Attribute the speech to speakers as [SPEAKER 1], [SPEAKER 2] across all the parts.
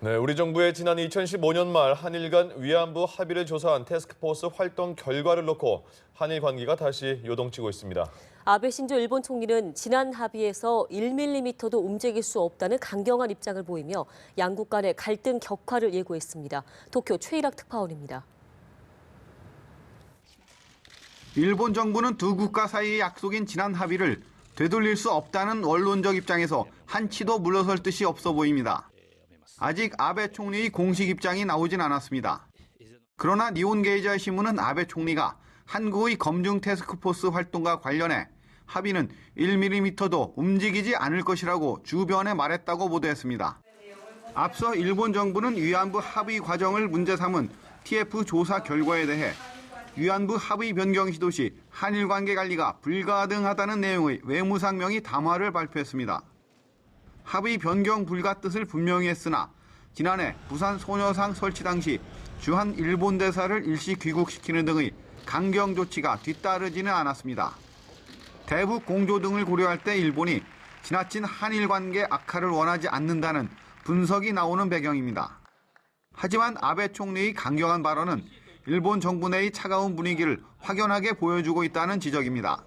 [SPEAKER 1] 네, 우리 정부의 지난 2015년 말 한일 간 위안부 합의를 조사한 태스크포스 활동 결과를 놓고 한일 관계가 다시 요동치고 있습니다.
[SPEAKER 2] 아베 신조 일본 총리는 지난 합의에서 1mm도 움직일 수 없다는 강경한 입장을 보이며 양국 간의 갈등 격화를 예고했습니다. 도쿄 최일학 특파원입니다.
[SPEAKER 3] 일본 정부는 두 국가 사이의 약속인 지난 합의를 되돌릴 수 없다는 원론적 입장에서 한치도 물러설 뜻이 없어 보입니다. 아직 아베 총리의 공식 입장이 나오진 않았습니다. 그러나 니혼게이자 신문은 아베 총리가 한국의 검증 태스크포스 활동과 관련해 합의는 1mm도 움직이지 않을 것이라고 주변에 말했다고 보도했습니다. 앞서 일본 정부는 위안부 합의 과정을 문제 삼은 TF 조사 결과에 대해 위안부 합의 변경 시도 시 한일 관계 관리가 불가능하다는 내용의 외무상명의 담화를 발표했습니다. 합의 변경 불가 뜻을 분명히 했으나 지난해 부산 소녀상 설치 당시 주한 일본 대사를 일시 귀국시키는 등의 강경 조치가 뒤따르지는 않았습니다. 대북 공조 등을 고려할 때 일본이 지나친 한일 관계 악화를 원하지 않는다는 분석이 나오는 배경입니다. 하지만 아베 총리의 강경한 발언은 일본 정부 내의 차가운 분위기를 확연하게 보여주고 있다는 지적입니다.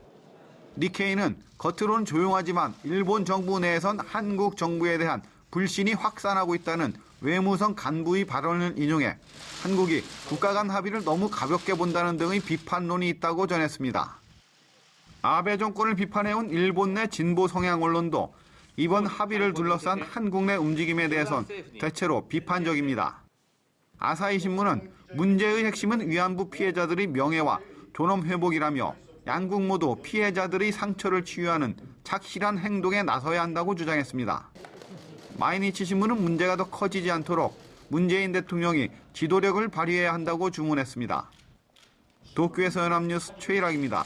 [SPEAKER 3] 니케이는 겉으로는 조용하지만 일본 정부 내에선 한국 정부에 대한 불신이 확산하고 있다는 외무성 간부의 발언을 인용해 한국이 국가 간 합의를 너무 가볍게 본다는 등의 비판론이 있다고 전했습니다. 아베 정권을 비판해온 일본 내 진보 성향 언론도 이번 합의를 둘러싼 한국 내 움직임에 대해선 대체로 비판적입니다. 아사히 신문은 문제의 핵심은 위안부 피해자들의 명예와 존엄 회복이라며 양국 모두 피해자들의 상처를 치유하는 착실한 행동에 나서야 한다고 주장했습니다. 마이니치 신문은 문제가 더 커지지 않도록 문재인 대통령이 지도력을 발휘해야 한다고 주문했습니다. 도쿄에서 연합뉴스 최일학입니다.